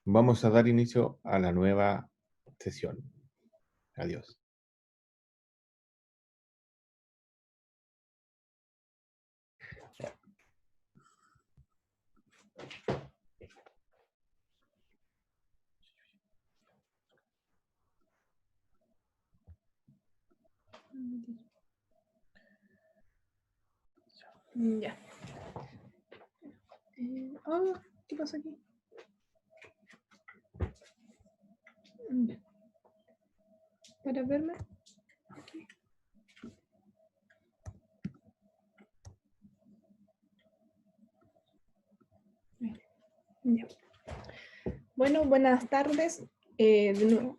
Vamos a dar inicio a la nueva sesión. Adiós. Ya. ¿Qué pasa aquí? Ya. Para verme. Aquí. Ya. Bueno, buenas tardes. De nuevo.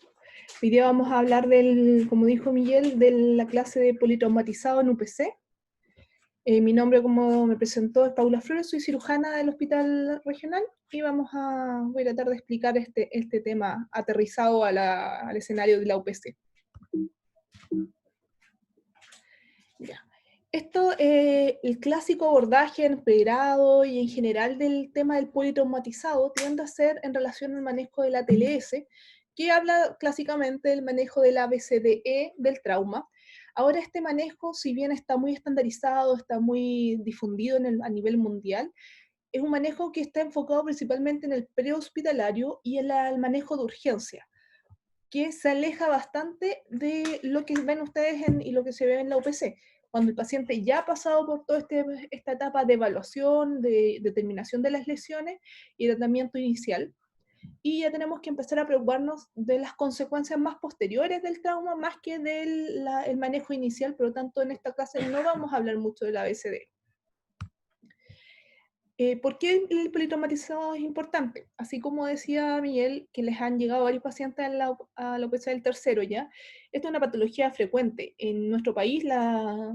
Hoy día vamos a hablar del, como dijo Miguel, de la clase de politraumatizado en UPC. Mi nombre, como me presentó, es Paula Flores, soy cirujana del Hospital Regional y voy a tratar de explicar este tema aterrizado al escenario de la UPC. Ya. Esto, el clásico abordaje en pregrado y en general del tema del politraumatizado tiende a ser en relación al manejo de la TLS, que habla clásicamente del manejo del ABCDE del trauma. Ahora este manejo, si bien está muy estandarizado, está muy difundido a nivel mundial, es un manejo que está enfocado principalmente en el prehospitalario y en el manejo de urgencia, que se aleja bastante de lo que ven ustedes y lo que se ve en la UPC, cuando el paciente ya ha pasado por toda esta etapa de evaluación, de determinación de las lesiones y tratamiento inicial, y ya tenemos que empezar a preocuparnos de las consecuencias más posteriores del trauma, más que del el manejo inicial. Por lo tanto, en esta clase no vamos a hablar mucho del ABCD. ¿Por qué el politraumatizado es importante? Así como decía Miguel, que les han llegado varios pacientes a la UPC del tercero ya, esta es una patología frecuente. En nuestro país la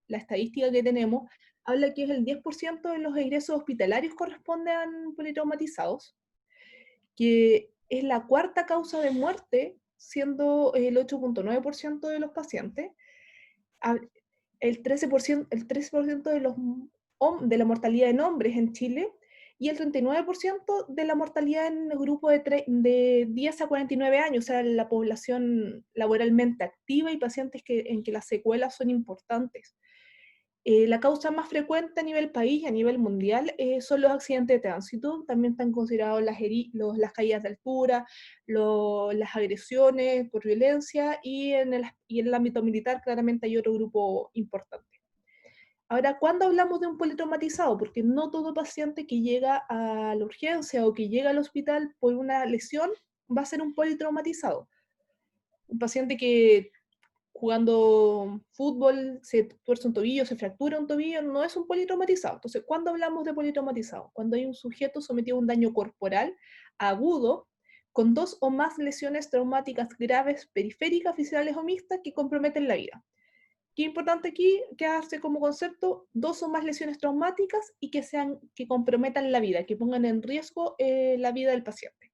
estadística que tenemos habla que es el 10% de los egresos hospitalarios corresponden a politraumatizados, que es la cuarta causa de muerte, siendo el 8,9% de los pacientes. El 13% de la mortalidad en hombres en Chile y el 39% de la mortalidad en el grupo de 10 a 49 años, o sea, la población laboralmente activa y pacientes en que las secuelas son importantes. La causa más frecuente a nivel país y a nivel mundial son los accidentes de tránsito. También están considerados las caídas de altura, las agresiones por violencia y en el ámbito militar claramente hay otro grupo importante. Ahora, ¿cuándo hablamos de un politraumatizado? Porque no todo paciente que llega a la urgencia o que llega al hospital por una lesión va a ser un politraumatizado. Un paciente que jugando fútbol se tuerce un tobillo, se fractura un tobillo, no es un politraumatizado. Entonces, ¿cuándo hablamos de politraumatizado? Cuando hay un sujeto sometido a un daño corporal agudo con dos o más lesiones traumáticas graves periféricas, viscerales o mixtas que comprometen la vida. Qué importante aquí quedarse como concepto dos o más lesiones traumáticas y que comprometan la vida, que pongan en riesgo la vida del paciente.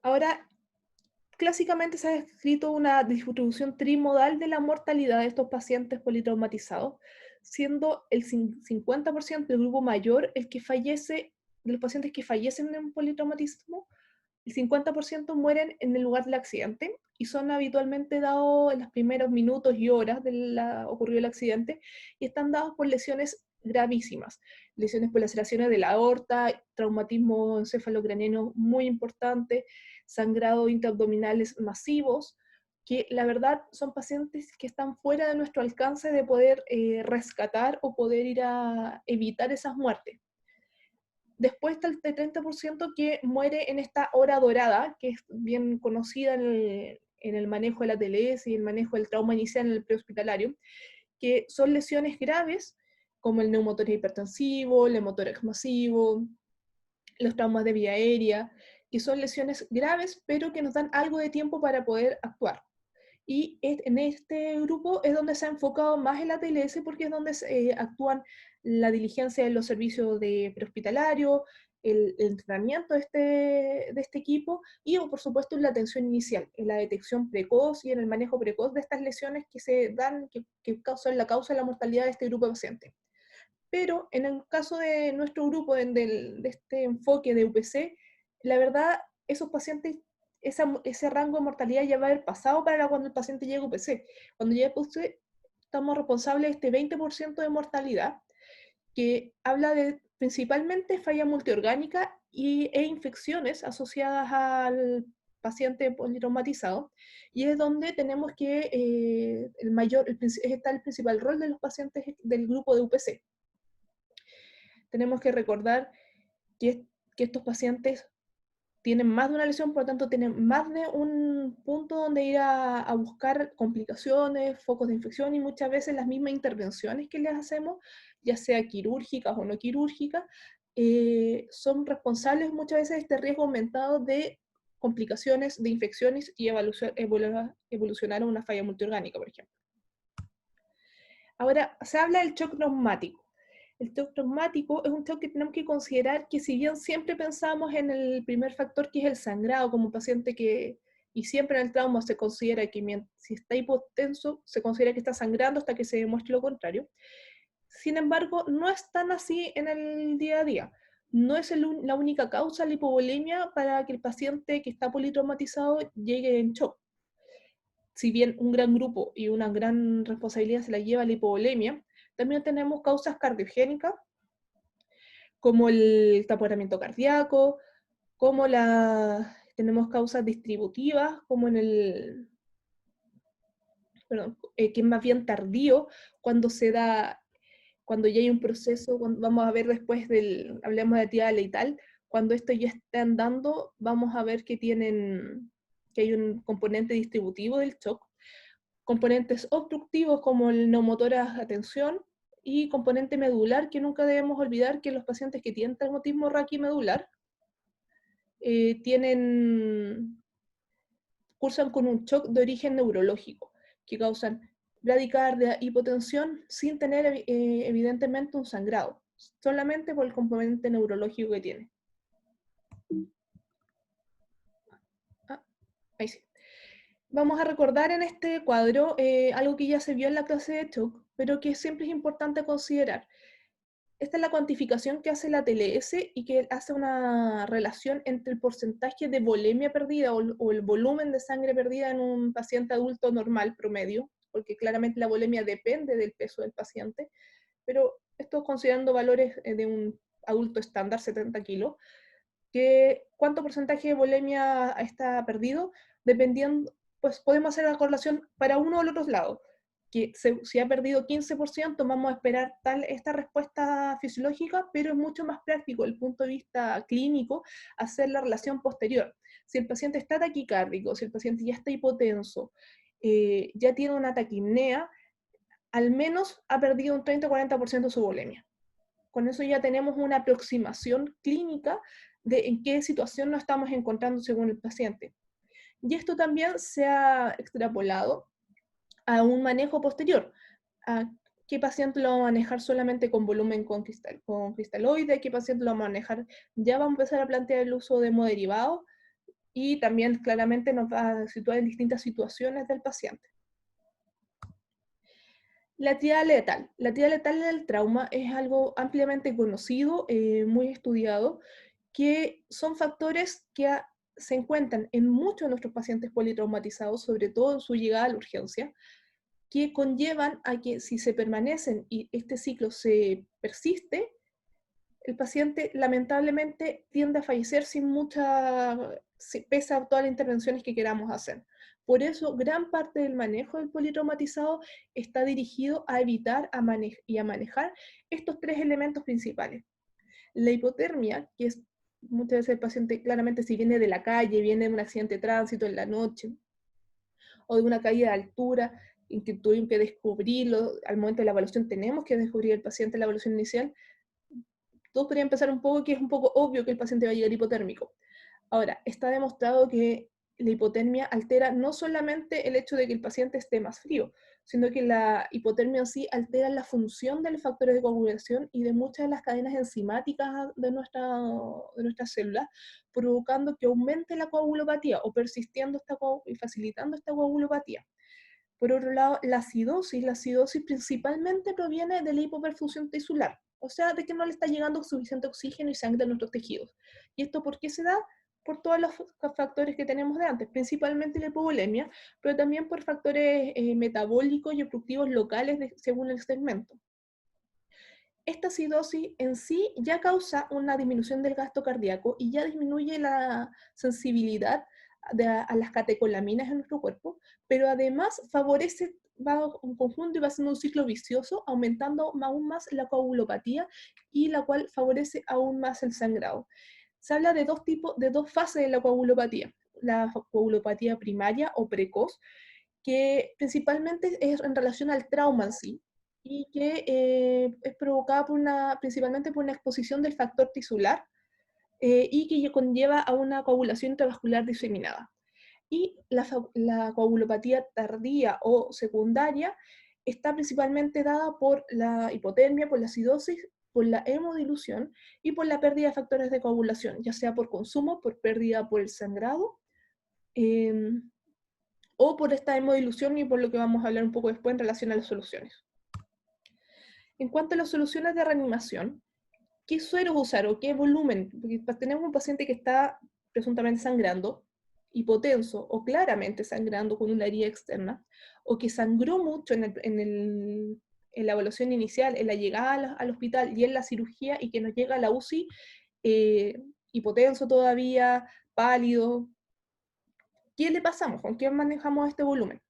Ahora, clásicamente se ha descrito una distribución trimodal de la mortalidad de estos pacientes politraumatizados, siendo el 50% del grupo mayor el que fallece, de los pacientes que fallecen en un politraumatismo, el 50% mueren en el lugar del accidente y son habitualmente dados en los primeros minutos y horas de ocurrido el accidente y están dados por lesiones gravísimas, lesiones por laceraciones de la aorta, traumatismo encefalocraniano muy importante, sangrado intraabdominales masivos, que la verdad son pacientes que están fuera de nuestro alcance de poder rescatar o poder ir a evitar esas muertes. Después está el 30% que muere en esta hora dorada, que es bien conocida en el manejo de la TLS y el manejo del trauma inicial en el prehospitalario, que son lesiones graves, como el neumotórax hipertensivo, el hemotórax masivo, los traumas de vía aérea, que son lesiones graves, pero que nos dan algo de tiempo para poder actuar. Y en este grupo es donde se ha enfocado más el ATLS porque es donde actúan la diligencia de los servicios de prehospitalario, el entrenamiento de este equipo y por supuesto en la atención inicial, en la detección precoz y en el manejo precoz de estas lesiones que se dan, que causan la causa de la mortalidad de este grupo de pacientes. Pero en el caso de nuestro grupo, de este enfoque de UPC, la verdad, esos pacientes, ese rango de mortalidad ya va a haber pasado para cuando el paciente llegue a UPC. Cuando llegue a UPC, estamos responsables de este 20% de mortalidad, que habla de principalmente falla multiorgánica e infecciones asociadas al paciente politraumatizado, y es donde tenemos que está el principal rol de los pacientes del grupo de UPC. Tenemos que recordar que estos pacientes tienen más de una lesión, por lo tanto tienen más de un punto donde ir a buscar complicaciones, focos de infección, y muchas veces las mismas intervenciones que les hacemos, ya sea quirúrgicas o no quirúrgicas, son responsables muchas veces de este riesgo aumentado de complicaciones, de infecciones y evolucionar a una falla multiorgánica, por ejemplo. Ahora, se habla del shock traumático. El shock traumático es un shock que tenemos que considerar que, si bien siempre pensamos en el primer factor, que es el sangrado, como un paciente que, y siempre en el trauma se considera que si está hipotenso, se considera que está sangrando hasta que se demuestre lo contrario. Sin embargo, no es tan así en el día a día. No es la única causa la hipovolemia para que el paciente que está politraumatizado llegue en shock. Si bien un gran grupo y una gran responsabilidad se la lleva la hipovolemia, también tenemos causas cardiogénicas, como el taponamiento cardíaco, tenemos causas distributivas, como que es más bien tardío, cuando ya hay un proceso, vamos a ver después hablemos de actividad letal, cuando esto ya está andando, vamos a ver que hay un componente distributivo del shock, componentes obstructivos como el neumotórax a tensión, y componente medular, que nunca debemos olvidar que los pacientes que tienen traumatismo raquimedular cursan con un shock de origen neurológico, que causan bradicardia, hipotensión, sin tener evidentemente un sangrado, solamente por el componente neurológico que tiene. Ahí sí. Vamos a recordar en este cuadro algo que ya se vio en la clase de shock, pero que siempre es importante considerar. Esta es la cuantificación que hace la TLS y que hace una relación entre el porcentaje de volemia perdida o el volumen de sangre perdida en un paciente adulto normal promedio, porque claramente la volemia depende del peso del paciente, pero esto considerando valores de un adulto estándar, 70 kilos, cuánto porcentaje de volemia está perdido, dependiendo, pues podemos hacer la correlación para uno o el otro lado, que si ha perdido 15%, vamos a esperar esta respuesta fisiológica, pero es mucho más práctico desde el punto de vista clínico hacer la relación posterior. Si el paciente está taquicárdico, si el paciente ya está hipotenso, ya tiene una taquipnea, al menos ha perdido un 30-40% de su volemia. Con eso ya tenemos una aproximación clínica de en qué situación nos estamos encontrando según el paciente. Y esto también se ha extrapolado a un manejo posterior. ¿A qué paciente lo vamos a manejar solamente con volumen con cristaloide? ¿Qué paciente lo vamos a manejar? Ya vamos a empezar a plantear el uso de hemoderivados, y también claramente nos va a situar en distintas situaciones del paciente. La actividad letal. La actividad letal del trauma es algo ampliamente conocido, muy estudiado, que son factores que se encuentran en muchos de nuestros pacientes politraumatizados, sobre todo en su llegada a la urgencia, que conllevan a que, si se permanecen y este ciclo se persiste, el paciente lamentablemente tiende a fallecer pese a todas las intervenciones que queramos hacer. Por eso, gran parte del manejo del politraumatizado está dirigido a evitar y a manejar estos tres elementos principales. La hipotermia, que es muchas veces el paciente, claramente, si viene de la calle, viene de un accidente de tránsito en la noche, o de una caída de altura, en que tuvimos que descubrirlo, al momento de la evaluación tenemos que descubrir el paciente en la evaluación inicial, todos podrían pensar un poco que es un poco obvio que el paciente va a llegar hipotérmico. Ahora, está demostrado que la hipotermia altera no solamente el hecho de que el paciente esté más frío, sino que la hipotermia en sí altera la función de los factores de coagulación y de muchas de las cadenas enzimáticas de nuestras células, provocando que aumente la coagulopatía o persistiendo y facilitando esta coagulopatía. Por otro lado, la acidosis principalmente proviene de la hipoperfusión tisular, o sea, de que no le está llegando suficiente oxígeno y sangre a nuestros tejidos. ¿Y esto por qué se da? Por todos los factores que tenemos de antes, principalmente la hipovolemia, pero también por factores metabólicos y obstructivos locales según el segmento. Esta acidosis en sí ya causa una disminución del gasto cardíaco y ya disminuye la sensibilidad a las catecolaminas en nuestro cuerpo, pero además favorece, va en conjunto y va haciendo un ciclo vicioso, aumentando aún más la coagulopatía y la cual favorece aún más el sangrado. Se habla de dos fases de la coagulopatía. La coagulopatía primaria o precoz, que principalmente es en relación al trauma en sí, y que es provocada principalmente por una exposición del factor tisular y que conlleva a una coagulación intravascular diseminada. Y la coagulopatía tardía o secundaria está principalmente dada por la hipotermia, por la acidosis, por la hemodilución y por la pérdida de factores de coagulación, ya sea por consumo, por pérdida por el sangrado, o por esta hemodilución y por lo que vamos a hablar un poco después en relación a las soluciones. En cuanto a las soluciones de reanimación, ¿qué suero usar o qué volumen? Porque tenemos un paciente que está presuntamente sangrando, hipotenso o claramente sangrando con una herida externa, o que sangró mucho en la evaluación inicial, en la llegada al hospital y en la cirugía, y que nos llega a la UCI hipotenso todavía, pálido. ¿Qué le pasamos? ¿Con qué manejamos este volumen?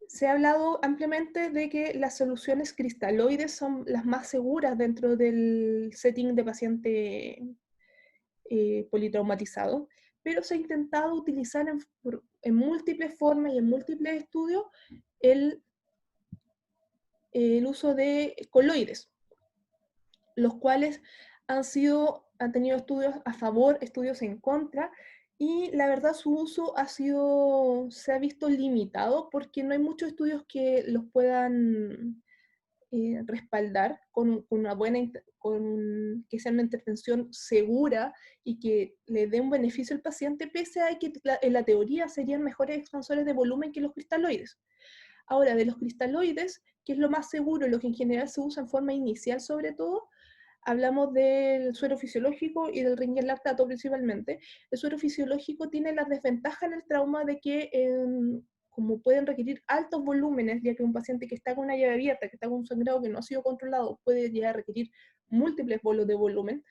Se ha hablado ampliamente de que las soluciones cristaloides son las más seguras dentro del setting de paciente politraumatizado, pero se ha intentado utilizar en múltiples formas y en múltiples estudios el uso de coloides, los cuales han tenido estudios a favor, estudios en contra, y la verdad su uso se ha visto limitado porque no hay muchos estudios que los puedan respaldar que sea una intervención segura y que le dé un beneficio al paciente, pese a que en la teoría serían mejores expansores de volumen que los cristaloides. Ahora, de los cristaloides, que es lo más seguro, lo que en general se usa en forma inicial sobre todo, hablamos del suero fisiológico y del ringer lactato principalmente. El suero fisiológico tiene la desventaja en el trauma de que como pueden requerir altos volúmenes, ya que un paciente que está con una llave abierta, que está con un sangrado que no ha sido controlado, puede llegar a requerir múltiples bolos de volumen,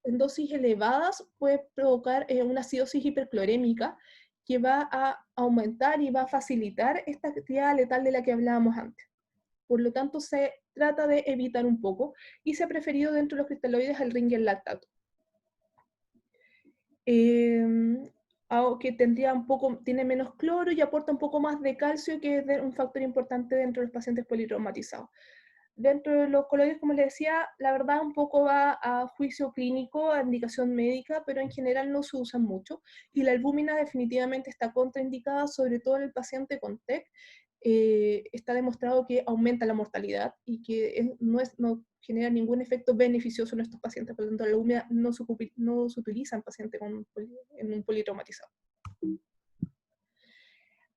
en dosis elevadas puede provocar una acidosis hiperclorémica que va a aumentar y va a facilitar esta actividad letal de la que hablábamos antes. Por lo tanto, se trata de evitar un poco y se ha preferido dentro de los cristaloides el ringer lactato. Que tiene menos cloro y aporta un poco más de calcio, que es un factor importante dentro de los pacientes politraumatizados. Dentro de los coloides, como les decía, la verdad un poco va a juicio clínico, a indicación médica, pero en general no se usan mucho. Y la albúmina definitivamente está contraindicada, sobre todo en el paciente con TEC. Está demostrado que aumenta la mortalidad y que no genera ningún efecto beneficioso en estos pacientes. Por lo tanto, la albúmina no se utiliza en pacientes en un politraumatizado.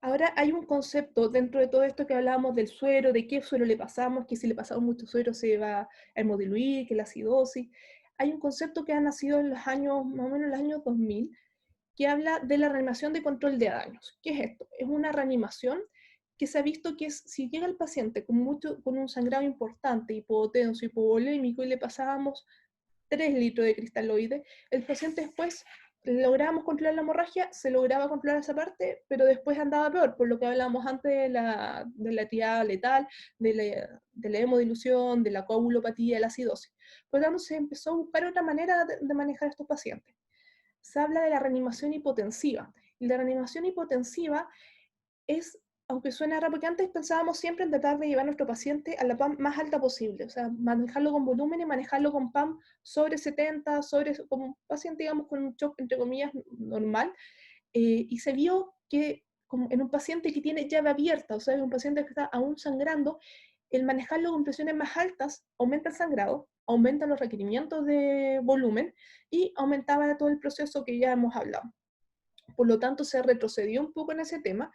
Ahora hay un concepto dentro de todo esto que hablábamos del suero, de qué suero le pasamos, que si le pasamos mucho suero se va a hemodiluir, que la acidosis. Hay un concepto que ha nacido en los años, más o menos en los años 2000, que habla de la reanimación de control de daños. ¿Qué es esto? Es una reanimación que se ha visto que si llega el paciente con un sangrado importante, hipotenso, hipovolémico, y le pasábamos 3 litros de cristaloides, el paciente después lográbamos controlar la hemorragia, se lograba controlar esa parte, pero después andaba peor, por lo que hablábamos antes de la tirada letal, de la hemodilución, de la coagulopatía, de la acidosis. Por lo tanto, se empezó a buscar otra manera de manejar a estos pacientes. Se habla de la reanimación hipotensiva, y la reanimación hipotensiva es, aunque suena raro, porque antes pensábamos siempre en tratar de llevar a nuestro paciente a la PAM más alta posible, o sea, manejarlo con volumen y manejarlo con PAM sobre 70, como un paciente, digamos, con un shock, entre comillas, normal, y se vio que como en un paciente que tiene llave abierta, o sea, un paciente que está aún sangrando, el manejarlo con presiones más altas aumenta el sangrado, aumenta los requerimientos de volumen y aumentaba todo el proceso que ya hemos hablado. Por lo tanto, se retrocedió un poco en ese tema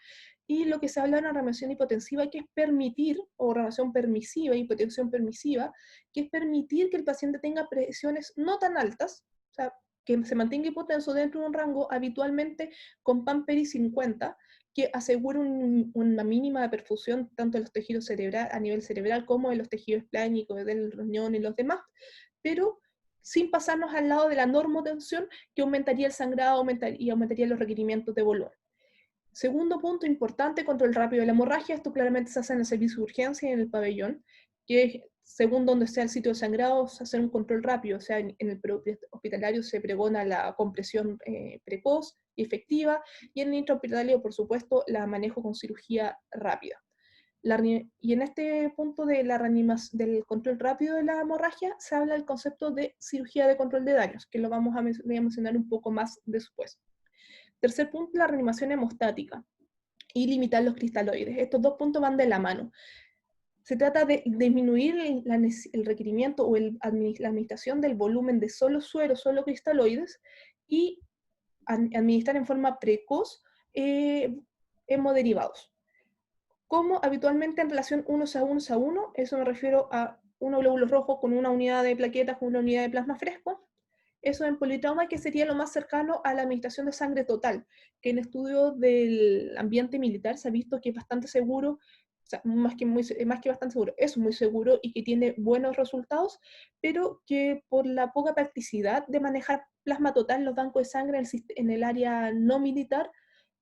y lo que se habla de una reanimación hipotensiva, que es permitir, o reanimación permisiva, hipotensión permisiva, que es permitir que el paciente tenga presiones no tan altas, o sea, que se mantenga hipotenso dentro de un rango habitualmente con Pamperi 50, que asegure una mínima de perfusión tanto de los tejidos cerebrales, a nivel cerebral, como de los tejidos esplánicos, del riñón y los demás, pero sin pasarnos al lado de la normotensión, que aumentaría el sangrado y aumentaría los requerimientos de volumen. Segundo punto importante, control rápido de la hemorragia. Esto claramente se hace en el servicio de urgencia y en el pabellón, que según donde sea el sitio de sangrado, se hace un control rápido. O sea, en el hospitalario se pregona la compresión precoz y efectiva, y en el intrahospitalario, por supuesto, la manejo con cirugía rápida. Y en este punto de del control rápido de la hemorragia, se habla del concepto de cirugía de control de daños, que lo voy a mencionar un poco más después. Tercer punto, la reanimación hemostática y limitar los cristaloides. Estos dos puntos van de la mano. Se trata de disminuir el requerimiento o la administración del volumen de solo suero, solo cristaloides, y administrar en forma precoz hemoderivados. Como habitualmente en relación 1:1:1, eso me refiero a unos glóbulos rojos con una unidad de plaquetas con una unidad de plasma fresco. Eso en politrauma, que sería lo más cercano a la administración de sangre total, que en estudios del ambiente militar se ha visto que es bastante seguro, o sea, más que bastante seguro, es muy seguro y que tiene buenos resultados, pero que por la poca practicidad de manejar plasma total en los bancos de sangre en el área no militar,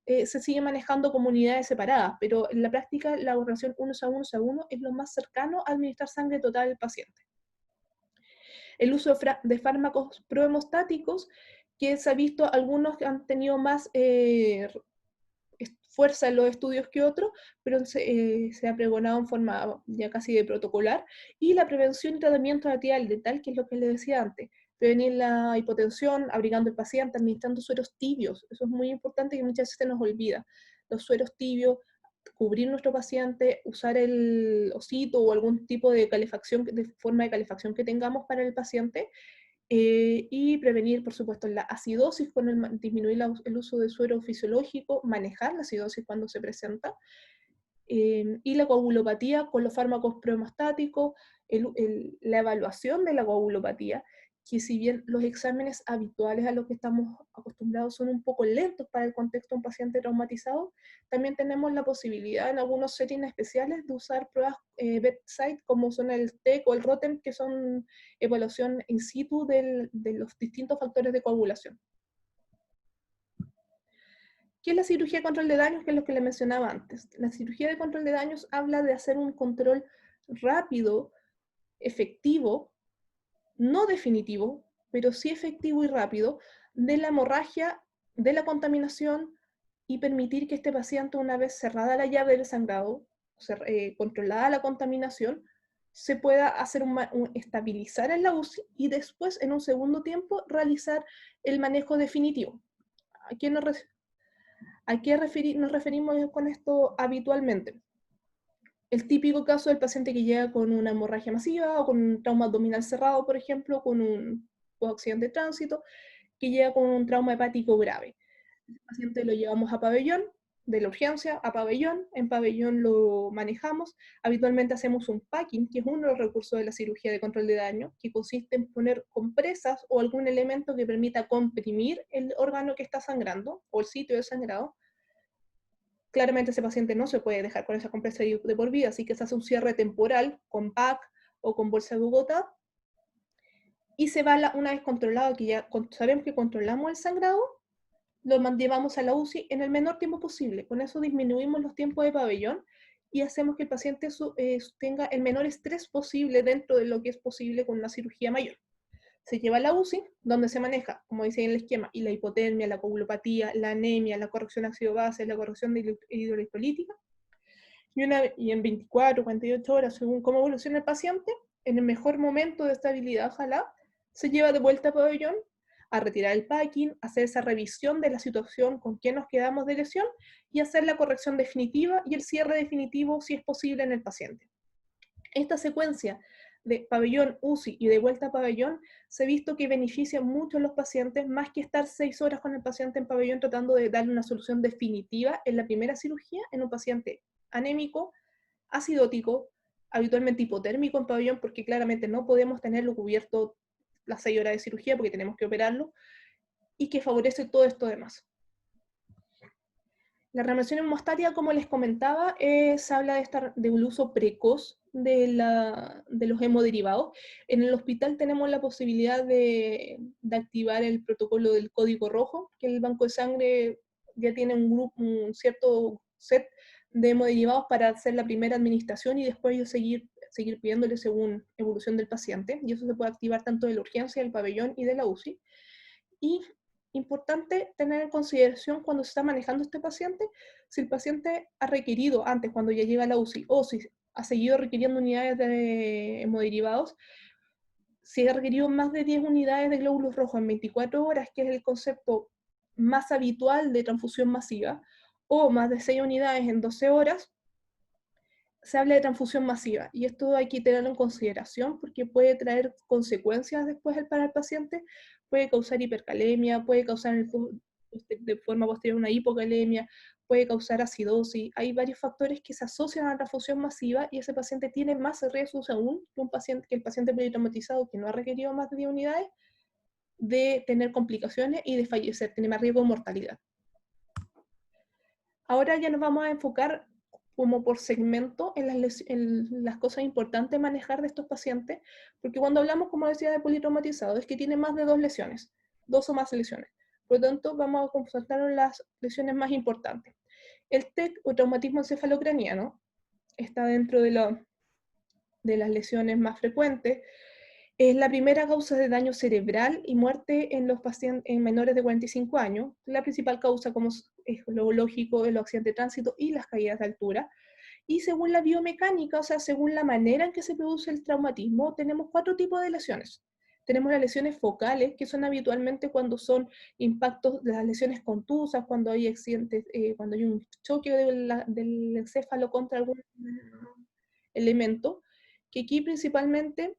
se sigue manejando como unidades separadas, pero en la práctica la relación 1:1:1 es lo más cercano a administrar sangre total al paciente. El uso de fármacos prohemostáticos, que se ha visto algunos que han tenido más fuerza en los estudios que otros, pero se ha pregonado en forma ya casi de protocolar, y la prevención y tratamiento de actividad letal, que es lo que les decía antes, prevenir la hipotensión, abrigando al paciente, administrando sueros tibios. Eso es muy importante, que muchas veces se nos olvida. Los sueros tibios, cubrir nuestro paciente, usar el osito o algún tipo de calefacción, de forma de calefacción que tengamos para el paciente, y prevenir, por supuesto, la acidosis con disminuir el uso de suero fisiológico, manejar la acidosis cuando se presenta, y la coagulopatía con los fármacos prohemostáticos, la evaluación de la coagulopatía, que si bien los exámenes habituales a los que estamos acostumbrados son un poco lentos para el contexto de un paciente traumatizado, también tenemos la posibilidad en algunos settings especiales de usar pruebas bedside, como son el TEC o el ROTEM, que son evaluación in situ de los distintos factores de coagulación. ¿Qué es la cirugía de control de daños? Que es lo que le mencionaba antes. La cirugía de control de daños habla de hacer un control rápido, efectivo, no definitivo, pero sí efectivo y rápido, de la hemorragia, de la contaminación, y permitir que este paciente, una vez cerrada la llave del sangrado, controlada la contaminación, se pueda hacer estabilizar en la UCI y después, en un segundo tiempo, realizar el manejo definitivo. ¿A qué nos referimos con esto habitualmente? El típico caso del paciente que llega con una hemorragia masiva o con un trauma abdominal cerrado, por ejemplo, con un accidente de tránsito, que llega con un trauma hepático grave. El paciente lo llevamos a pabellón, de la urgencia a pabellón, en pabellón lo manejamos. Habitualmente hacemos un packing, que es uno de los recursos de la cirugía de control de daño, que consiste en poner compresas o algún elemento que permita comprimir el órgano que está sangrando o el sitio de sangrado. Claramente ese paciente no se puede dejar con esa compresa de por vida, así que se hace un cierre temporal con PAC o con bolsa de Bogotá, y se va una vez controlado, que ya sabemos que controlamos el sangrado, lo llevamos a la UCI en el menor tiempo posible. Con eso disminuimos los tiempos de pabellón y hacemos que el paciente tenga el menor estrés posible dentro de lo que es posible con una cirugía mayor. Se lleva a la UCI, donde se maneja, como dice en el esquema, y la hipotermia, la coagulopatía, la anemia, la corrección ácido-base, la corrección de hidroelectrolítica, y en 24, 48 horas, según cómo evoluciona el paciente, en el mejor momento de estabilidad, ojalá, se lleva de vuelta a pabellón a retirar el packing, hacer esa revisión de la situación, con qué nos quedamos de lesión, y hacer la corrección definitiva y el cierre definitivo, si es posible, en el paciente. Esta secuencia de pabellón, UCI y de vuelta a pabellón, se ha visto que beneficia mucho a los pacientes, más que estar 6 horas con el paciente en pabellón tratando de darle una solución definitiva en la primera cirugía en un paciente anémico, acidótico, habitualmente hipotérmico en pabellón, porque claramente no podemos tenerlo cubierto las 6 horas de cirugía porque tenemos que operarlo, y que favorece todo esto demás. La reanimación hemostatia, como les comentaba, se habla del uso precoz de los hemoderivados. En el hospital tenemos la posibilidad de activar el protocolo del código rojo, que el banco de sangre ya tiene un cierto set de hemoderivados para hacer la primera administración y después ellos seguir pidiéndole según evolución del paciente. Y eso se puede activar tanto de la urgencia, del pabellón y de la UCI. Y importante tener en consideración cuando se está manejando este paciente, si el paciente ha requerido antes, cuando ya llega a la UCI, o si ha seguido requiriendo unidades de hemoderivados, si ha requerido más de 10 unidades de glóbulos rojos en 24 horas, que es el concepto más habitual de transfusión masiva, o más de 6 unidades en 12 horas, se habla de transfusión masiva, y esto hay que tenerlo en consideración porque puede traer consecuencias después para el paciente, puede causar hipercalemia, puede causar de forma posterior una hipocalemia, puede causar acidosis. Hay varios factores que se asocian a la transfusión masiva y ese paciente tiene más riesgos aún que el paciente politraumatizado que no ha requerido más de 10 unidades de tener complicaciones y de fallecer, tiene más riesgo de mortalidad. Ahora ya nos vamos a enfocar como por segmento en las cosas importantes de manejar de estos pacientes, porque cuando hablamos, como decía, de politraumatizado, es que tiene más de 2 lesiones, 2 o más lesiones. Por lo tanto, vamos a concentrarnos en las lesiones más importantes. El TEC, o traumatismo encefalocraniano, está dentro de las lesiones más frecuentes. Es la primera causa de daño cerebral y muerte en los pacientes en menores de 45 años. La principal causa, como es lo lógico, es los accidentes de tránsito y las caídas de altura. Y según la biomecánica, o sea, según la manera en que se produce el traumatismo, tenemos 4 tipos de lesiones. Tenemos las lesiones focales, que son habitualmente cuando son impactos, las lesiones contusas, cuando hay accidentes, cuando hay un choque del encéfalo contra algún elemento, que aquí principalmente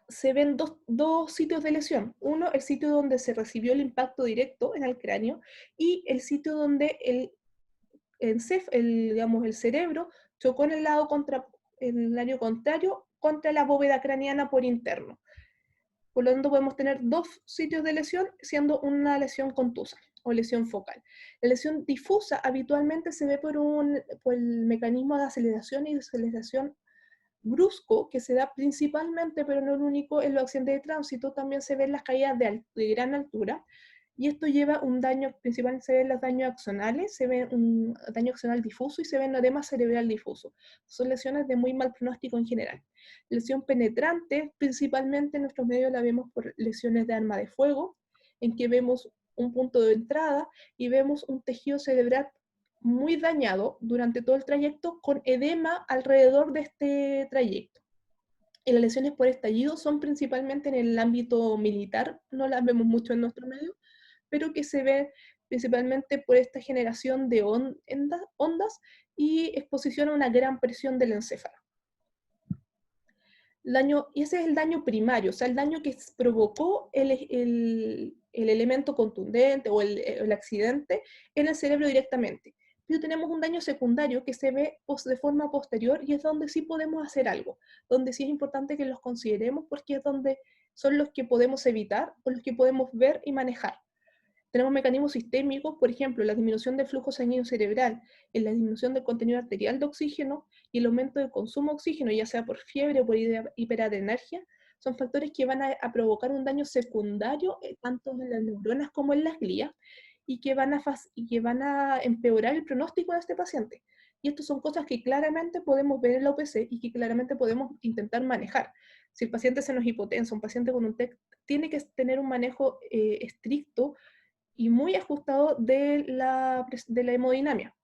se ven dos sitios de lesión. Uno, el sitio donde se recibió el impacto directo en el cráneo y el sitio donde digamos, el cerebro chocó en el lado contrario contra la bóveda craneana por interno. Por lo tanto, podemos tener 2 sitios de lesión, siendo una lesión contusa o lesión focal. La lesión difusa habitualmente se ve por el mecanismo de aceleración y desaceleración brusco que se da principalmente, pero no el único, en los accidentes de tránsito. También se ven las caídas de gran altura, y esto lleva un daño, principalmente se ven los daños axonales, se ve un daño axonal difuso y se ve un edema cerebral difuso. Son lesiones de muy mal pronóstico en general. Lesión penetrante, principalmente en nuestros medios la vemos por lesiones de arma de fuego, en que vemos un punto de entrada y vemos un tejido cerebral muy dañado durante todo el trayecto, con edema alrededor de este trayecto. Y las lesiones por estallido son principalmente en el ámbito militar, no las vemos mucho en nuestro medio, pero que se ve principalmente por esta generación de ondas y exposición a una gran presión del encéfalo. Y ese es el daño primario, o sea, el daño que provocó el elemento contundente o el accidente en el cerebro directamente. Pero tenemos un daño secundario que se ve de forma posterior y es donde sí podemos hacer algo, donde sí es importante que los consideremos porque es donde son los que podemos evitar o los que podemos ver y manejar. Tenemos mecanismos sistémicos, por ejemplo, la disminución del flujo sanguíneo cerebral, la disminución del contenido arterial de oxígeno y el aumento del consumo de oxígeno, ya sea por fiebre o por hiperadrenergia, son factores que van a provocar un daño secundario tanto en las neuronas como en las glías y que van a empeorar el pronóstico de este paciente. Y estas son cosas que claramente podemos ver en la OPC y que claramente podemos intentar manejar. Si el paciente se nos hipotensa, un paciente con un TEC, tiene que tener un manejo estricto y muy ajustado de la hemodinamia.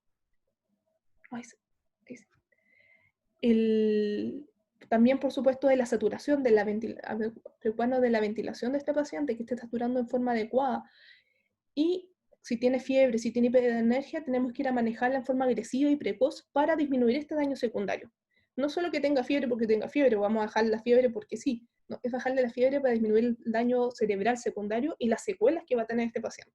También, por supuesto, de la saturación, de la ventilación de este paciente, que esté saturando en forma adecuada. Y si tiene fiebre, si tiene hiperenergia, tenemos que ir a manejarla en forma agresiva y precoz para disminuir este daño secundario. No solo que tenga fiebre porque tenga fiebre, o vamos a bajar la fiebre porque sí, no, es bajarle la fiebre para disminuir el daño cerebral secundario y las secuelas que va a tener este paciente.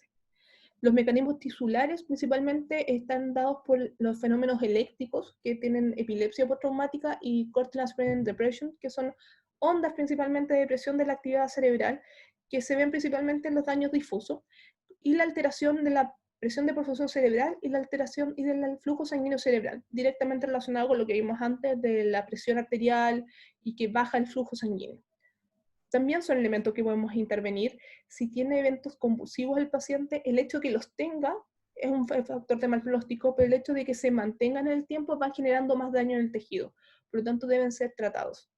Los mecanismos tisulares principalmente están dados por los fenómenos eléctricos que tienen epilepsia postraumática y cortical brain depression, que son ondas principalmente de depresión de la actividad cerebral, que se ven principalmente en los daños difusos, y la alteración de la presión de perfusión cerebral y la alteración y del flujo sanguíneo cerebral, directamente relacionado con lo que vimos antes de la presión arterial y que baja el flujo sanguíneo. También son elementos que podemos intervenir. Si tiene eventos convulsivos el paciente, el hecho de que los tenga es un factor de mal pronóstico, pero el hecho de que se mantengan en el tiempo va generando más daño en el tejido. Por lo tanto, deben ser tratados.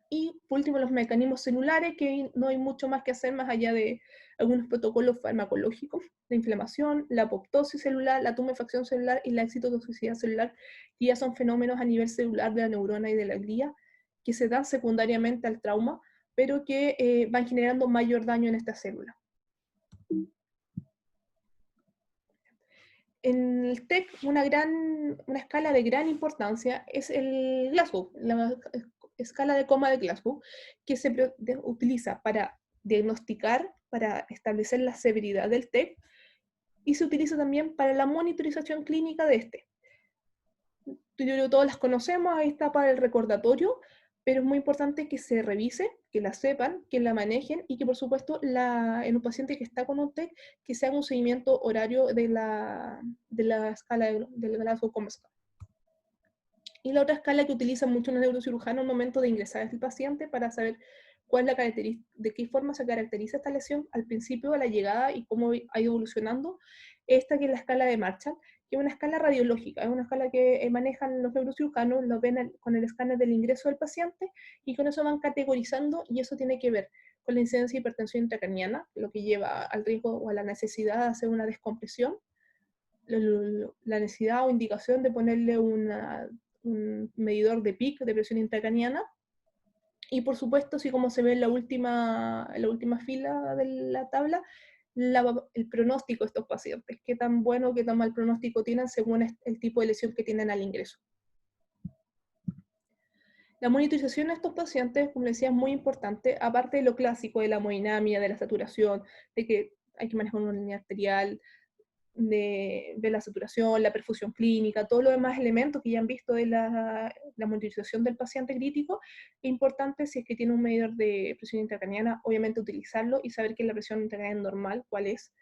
Y por último, los mecanismos celulares, que no hay mucho más que hacer más allá de algunos protocolos farmacológicos, la inflamación, la apoptosis celular, la tumefacción celular y la excitotoxicidad celular, que ya son fenómenos a nivel celular de la neurona y de la glía, que se dan secundariamente al trauma, pero que van generando mayor daño en esta célula. En el TEC, una escala de gran importancia es el Glasgow, la escala de coma de Glasgow, que se utiliza para diagnosticar, para establecer la severidad del TEC, y se utiliza también para la monitorización clínica de este. Yo creo que todos las conocemos, ahí está para el recordatorio, pero es muy importante que se revise, que la sepan, que la manejen y que por supuesto en un paciente que está con un TEC, que se haga un seguimiento horario de la escala del Glasgow Coma Score. Y la otra escala que utilizan mucho los neurocirujanos al momento de ingresar a este paciente para saber cuál es de qué forma se caracteriza esta lesión al principio de la llegada y cómo ha ido evolucionando, esta que es la escala de Marshall, que es una escala radiológica, es una escala que manejan los neurocirujanos, lo ven con el escáner del ingreso del paciente y con eso van categorizando, y eso tiene que ver con la incidencia de hipertensión intracraniana, lo que lleva al riesgo o a la necesidad de hacer una descompresión, la necesidad o indicación de ponerle un medidor de PIC, de presión intracraniana, y por supuesto, así como se ve en la última fila de la tabla, el pronóstico de estos pacientes, qué tan bueno o qué tan mal pronóstico tienen según el tipo de lesión que tienen al ingreso. La monitorización de estos pacientes, como les decía, es muy importante, aparte de lo clásico de la hemodinamia, de la saturación, de que hay que manejar una línea arterial, de la saturación, la perfusión clínica, todos los demás elementos que ya han visto de la monitorización del paciente crítico. Es importante, si es que tiene un medidor de presión intracraniana, obviamente utilizarlo y saber que la presión intracraniana normal, cuál es.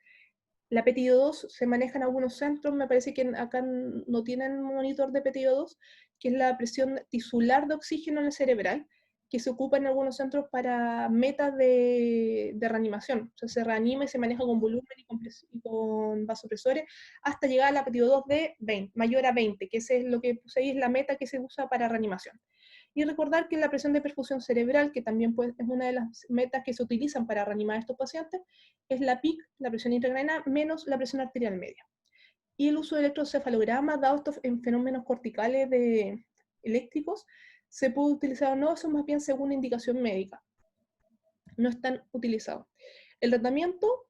La PTO2 se maneja en algunos centros, me parece que acá no tienen monitor de PTO2, que es la presión tisular de oxígeno en el cerebral, que se ocupa en algunos centros para metas de reanimación. O sea, se reanima y se maneja con volumen y con vasopresores hasta llegar a la PTO2 de 20, mayor a 20, que ese es lo que puse ahí, es la meta que se usa para reanimación. Y recordar que la presión de perfusión cerebral, que también es una de las metas que se utilizan para reanimar a estos pacientes, es la PIC, la presión intracraniana, menos la presión arterial media. Y el uso de electrocefalograma, dado estos fenómenos corticales eléctricos, se puede utilizar o no, eso más bien según indicación médica. No están utilizados. El tratamiento,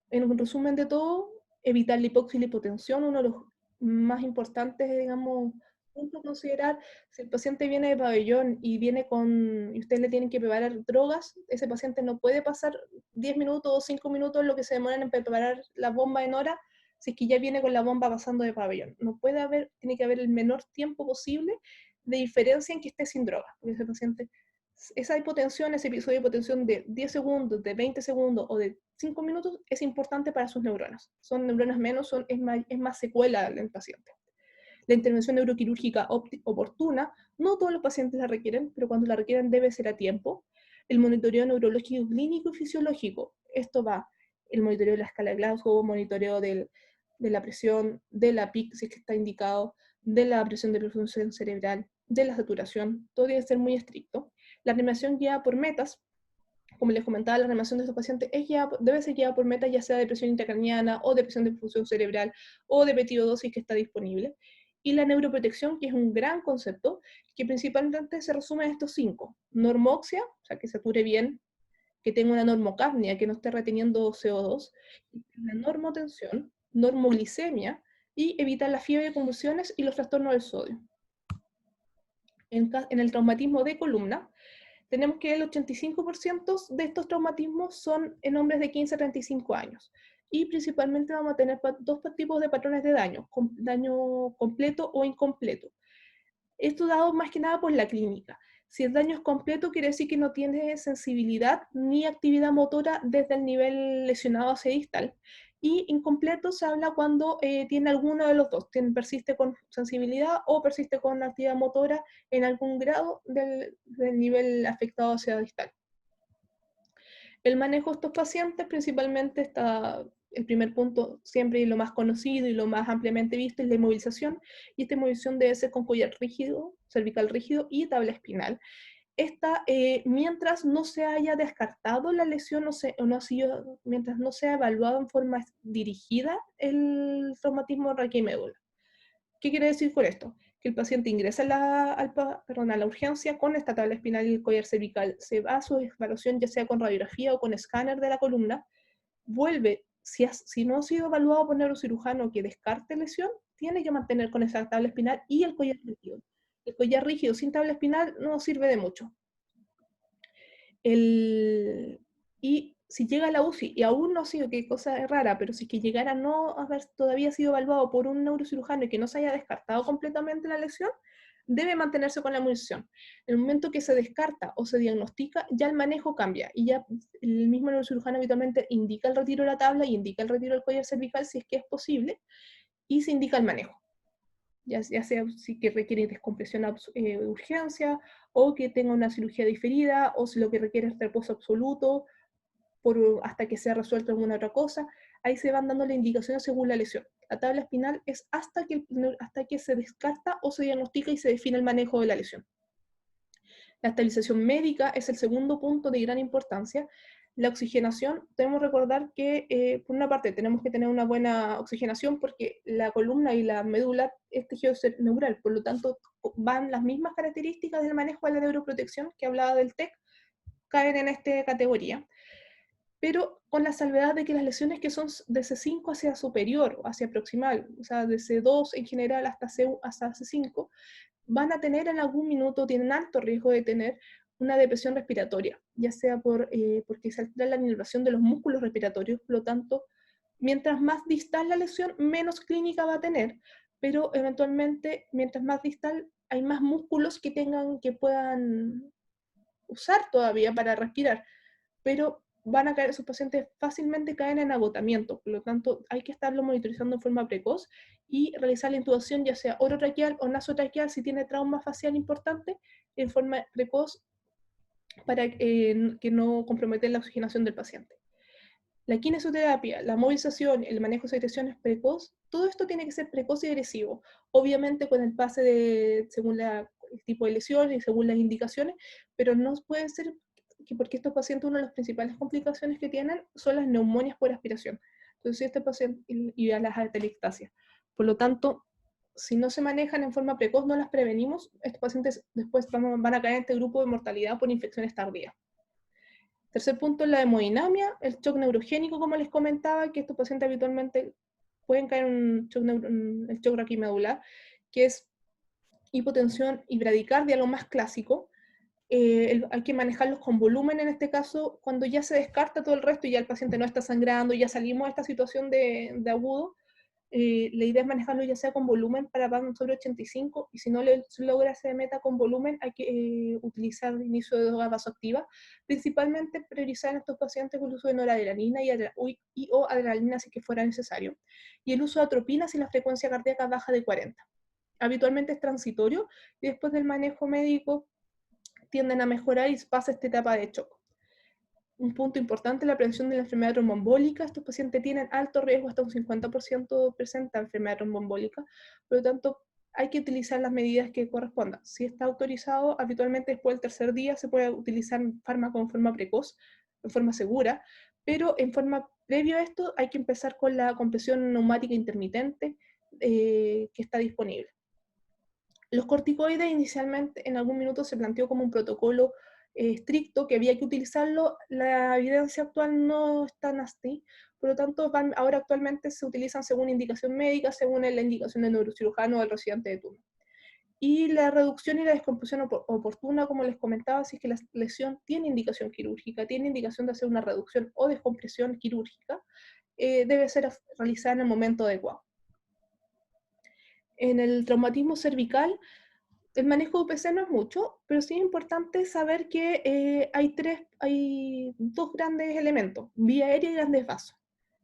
en resumen de todo, evitar la hipoxia y la hipotensión, uno de los más importantes, digamos, puntos a considerar. Si el paciente viene de pabellón y y ustedes le tienen que preparar drogas, ese paciente no puede pasar 10 minutos o 5 minutos lo que se demoran en preparar la bomba en hora, si es que ya viene con la bomba pasando de pabellón. No puede haber, tiene que haber el menor tiempo posible de diferencia en que esté sin droga, porque ese paciente, esa hipotensión, ese episodio de hipotensión de 10 segundos, de 20 segundos o de 5 minutos es importante para sus neuronas. Son neuronas menos, es más secuela en el paciente. La intervención neuroquirúrgica oportuna, no todos los pacientes la requieren, pero cuando la requieren debe ser a tiempo. El monitoreo neurológico clínico y fisiológico, esto va, el monitoreo de la escala de Glasgow, monitoreo de la presión, de la PIC, si es que está indicado, de la presión de perfusión cerebral, de la saturación, todo debe ser muy estricto. La reanimación guiada por metas, como les comentaba, la reanimación de estos pacientes debe ser guiada por metas, ya sea de presión intracraniana o de presión de perfusión cerebral o de PTO2 que está disponible. Y la neuroprotección, que es un gran concepto, que principalmente se resume en estos 5. Normoxia, o sea, que sature bien, que tenga una normocapnia, que no esté reteniendo CO2, la normotensión, normoglicemia, y evitar la fiebre, convulsiones y los trastornos del sodio. En el traumatismo de columna, tenemos que el 85% de estos traumatismos son en hombres de 15 a 35 años. Y principalmente vamos a tener dos tipos de patrones de daño, daño completo o incompleto. Esto dado más que nada por la clínica. Si el daño es completo, quiere decir que no tiene sensibilidad ni actividad motora desde el nivel lesionado hacia distal. Y incompleto se habla cuando tiene alguno de los dos, persiste con sensibilidad o persiste con actividad motora en algún grado del nivel afectado hacia distal. El manejo de estos pacientes principalmente está, el primer punto siempre y lo más conocido y lo más ampliamente visto es la inmovilización, y esta inmovilización debe ser con collar rígido, cervical rígido y tabla espinal. Esta, mientras no se haya descartado la lesión mientras no se ha evaluado en forma dirigida el traumatismo raquimédula. ¿Qué quiere decir con esto? Que el paciente ingresa a la urgencia con esta tabla espinal y el collar cervical, se va a su evaluación ya sea con radiografía o con escáner de la columna, vuelve, si no ha sido evaluado por neurocirujano que descarte lesión, tiene que mantener con esa tabla espinal y el collar rígido. El collar rígido sin tabla espinal no sirve de mucho. Y si llega a la UCI, y aún no ha sido, qué cosa rara, pero si es que llegara a no haber todavía sido evaluado por un neurocirujano y que no se haya descartado completamente la lesión, debe mantenerse con la munición. En el momento que se descarta o se diagnostica, ya el manejo cambia y ya el mismo neurocirujano habitualmente indica el retiro de la tabla y indica el retiro del collar cervical si es que es posible, y se indica el manejo. Ya sea si que requiere descompresión de urgencia, o que tenga una cirugía diferida, o si lo que requiere es reposo absoluto, hasta que sea resuelto alguna otra cosa. Ahí se van dando las indicaciones según la lesión. La tabla espinal es hasta que se descarta o se diagnostica y se define el manejo de la lesión. La estabilización médica es el segundo punto de gran importancia. La oxigenación, debemos recordar que por una parte tenemos que tener una buena oxigenación porque la columna y la médula es tejido neural, por lo tanto van las mismas características del manejo de la neuroprotección que hablaba del TEC, caen en esta categoría, pero con la salvedad de que las lesiones que son de C5 hacia superior, hacia proximal, o sea, de C2 en general hasta C5, van a tener en algún minuto, tienen alto riesgo de tener una depresión respiratoria, ya sea porque se altera la inervación de los músculos respiratorios, por lo tanto, mientras más distal la lesión, menos clínica va a tener, pero eventualmente, mientras más distal, hay más músculos que puedan usar todavía para respirar, pero van a caer, esos pacientes fácilmente caen en agotamiento, por lo tanto hay que estarlo monitorizando en forma precoz y realizar la intubación ya sea orotraqueal o nasotraqueal si tiene trauma facial importante en forma precoz para que no comprometa la oxigenación del paciente. La kinesioterapia, la movilización, el manejo de secreciones precoz, todo esto tiene que ser precoz y agresivo, obviamente con el pase según el tipo de lesión y según las indicaciones, pero no puede ser porque estos pacientes, una de las principales complicaciones que tienen son las neumonias por aspiración. Entonces, este paciente y a las atelectasias. Por lo tanto, si no se manejan en forma precoz, no las prevenimos, estos pacientes después van a caer en este grupo de mortalidad por infecciones tardías. Tercer punto es la hemodinamia, el shock neurogénico, como les comentaba, que estos pacientes habitualmente pueden caer en el shock raquimedular, que es hipotensión y bradicardia, lo más clásico. Hay que manejarlos con volumen en este caso, cuando ya se descarta todo el resto y ya el paciente no está sangrando, ya salimos de esta situación de agudo, la idea es manejarlo ya sea con volumen para BAM sobre 85, y si no se logra esa meta con volumen, hay que utilizar el inicio de drogas vasoactivas, principalmente priorizar en estos pacientes el uso de noradrenalina o adrenalina si que fuera necesario, y el uso de atropina si la frecuencia cardíaca baja de 40. Habitualmente es transitorio y después del manejo médico tienden a mejorar y pasa esta etapa de shock. Un punto importante, la prevención de la enfermedad tromboembólica. Estos pacientes tienen alto riesgo, hasta un 50% presenta enfermedad tromboembólica, por lo tanto hay que utilizar las medidas que correspondan. Si está autorizado, habitualmente después del tercer día se puede utilizar fármaco en forma precoz, en forma segura, pero en forma previo a esto hay que empezar con la compresión neumática intermitente que está disponible. Los corticoides inicialmente en algún minuto se planteó como un protocolo estricto que había que utilizarlo. La evidencia actual no es tan así, por lo tanto ahora actualmente se utilizan según indicación médica, según la indicación del neurocirujano o del residente de turno. y la reducción y la descomposición oportuna, como les comentaba, si es que la lesión tiene indicación quirúrgica, tiene indicación de hacer una reducción o descompresión quirúrgica, debe ser realizada en el momento adecuado. En el traumatismo cervical, el manejo de UPC no es mucho, pero sí es importante saber que hay dos grandes elementos, vía aérea y grandes vasos,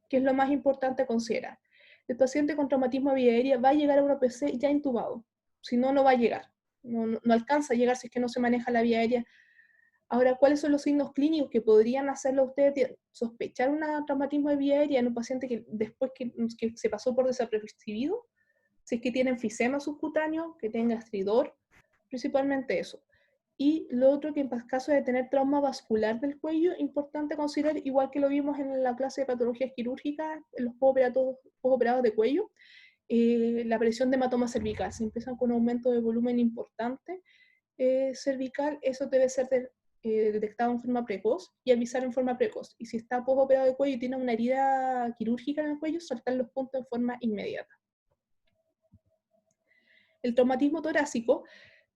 que es lo más importante a considerar. El paciente con traumatismo vía aérea va a llegar a una UPC ya intubado, si no, no va a llegar, no alcanza a llegar si es que no se maneja la vía aérea. Ahora, ¿cuáles son los signos clínicos que podrían hacerlo ustedes sospechar un traumatismo de vía aérea en un paciente que después que se pasó por desapercibido? Si es que tiene enfisema subcutáneo, que tenga estridor, principalmente eso. Y lo otro, que en caso de tener trauma vascular del cuello, importante considerar, igual que lo vimos en la clase de patologías quirúrgicas, en los postoperados de cuello, la aparición de hematoma cervical. Si empiezan con un aumento de volumen importante cervical, eso debe ser detectado en forma precoz y avisar en forma precoz. Y si está postoperado de cuello y tiene una herida quirúrgica en el cuello, saltar los puntos en forma inmediata. El traumatismo torácico,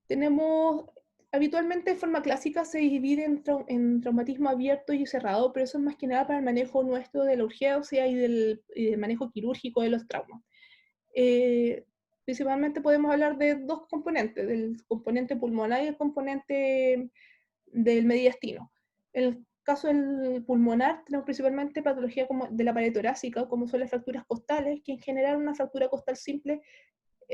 tenemos, habitualmente de forma clásica se divide en traumatismo abierto y cerrado, pero eso es más que nada para el manejo nuestro de la urgencia y del manejo quirúrgico de los traumas. Principalmente podemos hablar de dos componentes, del componente pulmonar y el componente del mediastino. En el caso del pulmonar, tenemos principalmente patología como de la pared torácica, como son las fracturas costales, que en general una fractura costal simple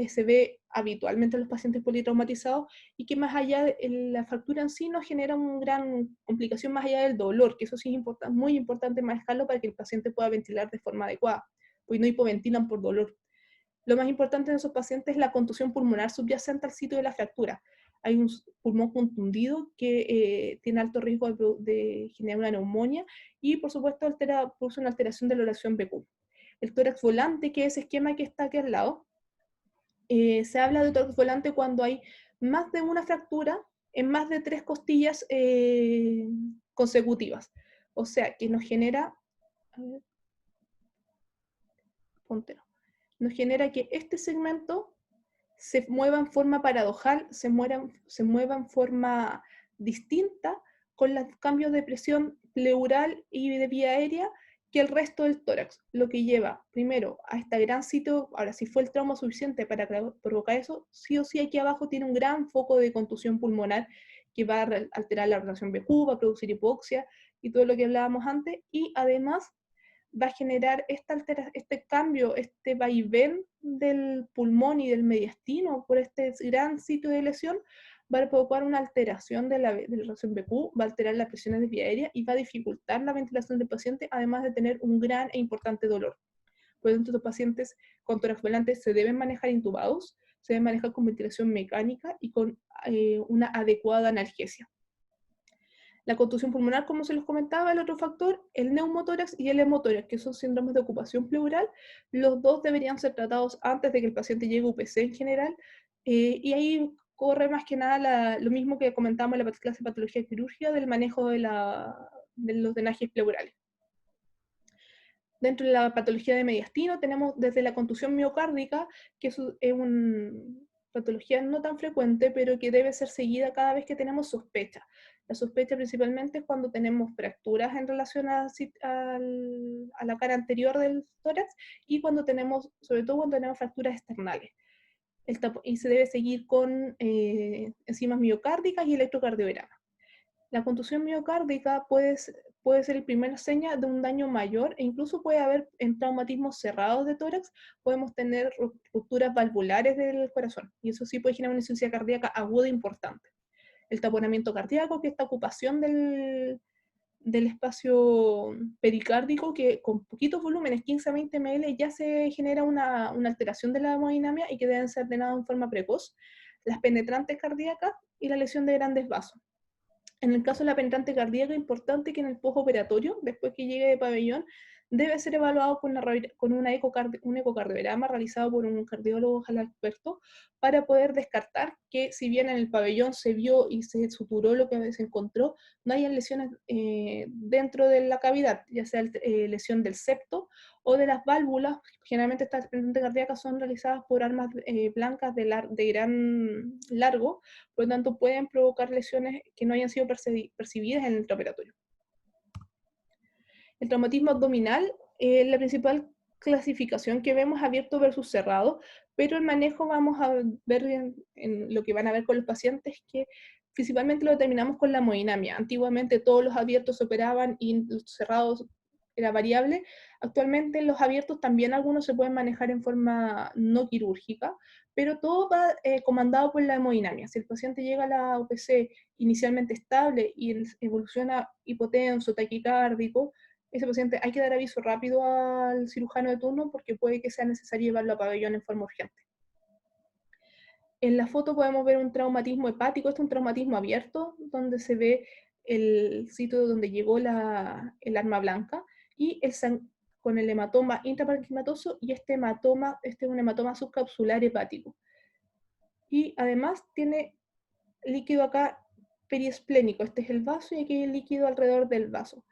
se ve habitualmente en los pacientes politraumatizados y que más allá de la fractura en sí no genera una gran complicación más allá del dolor, que eso sí es muy importante manejarlo para que el paciente pueda ventilar de forma adecuada, pues no hipoventilan por dolor. Lo más importante en esos pacientes es la contusión pulmonar subyacente al sitio de la fractura. Hay un pulmón contundido que tiene alto riesgo de generar una neumonía y, por supuesto, produce una alteración de la oración BQ. El tórax volante, que es ese esquema que está aquí al lado, se habla de tórax volante cuando hay más de una fractura en más de 3 costillas consecutivas. O sea, que nos genera, a ver, póntelo, nos genera que este segmento se mueva en forma paradojal, se mueva en forma distinta con los cambios de presión pleural y de vía aérea que el resto del tórax, lo que lleva primero a este gran sitio. Ahora, si fue el trauma suficiente para provocar eso, sí o sí aquí abajo tiene un gran foco de contusión pulmonar que va a alterar la relación BQ, va a producir hipoxia y todo lo que hablábamos antes, y además va a generar este cambio, este vaivén del pulmón y del mediastino por este gran sitio de lesión, va a provocar una alteración de la relación BQ, va a alterar las presiones de vía aérea y va a dificultar la ventilación del paciente, además de tener un gran e importante dolor. Por lo tanto, los pacientes con tórax volante se deben manejar intubados, se deben manejar con ventilación mecánica y con una adecuada analgesia. La contusión pulmonar, como se los comentaba, el otro factor, el neumotórax y el hemotórax, que son síndromes de ocupación pleural, los dos deberían ser tratados antes de que el paciente llegue a UPC en general, y ahí corre más que nada lo mismo que comentamos en la clase de patología quirúrgica del manejo de los drenajes pleurales. Dentro de la patología de mediastino tenemos desde la contusión miocárdica, que es una patología no tan frecuente, pero que debe ser seguida cada vez que tenemos sospecha. La sospecha principalmente es cuando tenemos fracturas en relación a la cara anterior del tórax y sobre todo cuando tenemos fracturas externales. Y se debe seguir con enzimas miocárdicas y electrocardiograma. La contusión miocárdica puede ser el primer señal de un daño mayor e incluso puede haber en traumatismos cerrados de tórax, podemos tener rupturas valvulares del corazón y eso sí puede generar una insuficiencia cardíaca aguda importante. El taponamiento cardíaco, que es esta ocupación del espacio pericárdico, que con poquitos volúmenes, 15 a 20 ml, ya se genera una alteración de la hemodinamia y que deben ser drenados en forma precoz. Las penetrantes cardíacas y la lesión de grandes vasos. En el caso de la penetrante cardíaca, es importante que en el postoperatorio, después que llegue de pabellón, debe ser evaluado con un ecocardiograma realizado por un cardiólogo experto para poder descartar que si bien en el pabellón se vio y se suturó lo que se encontró, no hayan lesiones dentro de la cavidad, ya sea lesión del septo o de las válvulas. Generalmente estas pendientes cardíacas son realizadas por armas blancas de gran largo, por lo tanto pueden provocar lesiones que no hayan sido percibidas en el intraoperatorio. El traumatismo abdominal es la principal clasificación que vemos, abierto versus cerrado, pero el manejo vamos a ver en lo que van a ver con los pacientes, que principalmente lo determinamos con la hemodinamia. Antiguamente todos los abiertos se operaban y los cerrados era variable. Actualmente los abiertos también algunos se pueden manejar en forma no quirúrgica, pero todo va comandado por la hemodinamia. Si el paciente llega a la OPC inicialmente estable y evoluciona hipotenso, taquicárdico, ese paciente hay que dar aviso rápido al cirujano de turno porque puede que sea necesario llevarlo a pabellón en forma urgente. En la foto podemos ver un traumatismo hepático. Este es un traumatismo abierto donde se ve el sitio donde llegó el arma blanca y con el hematoma intraparenquimatoso, y este es un hematoma subcapsular hepático. Y además tiene líquido acá periesplénico. Este es el vaso y aquí hay el líquido alrededor del vaso.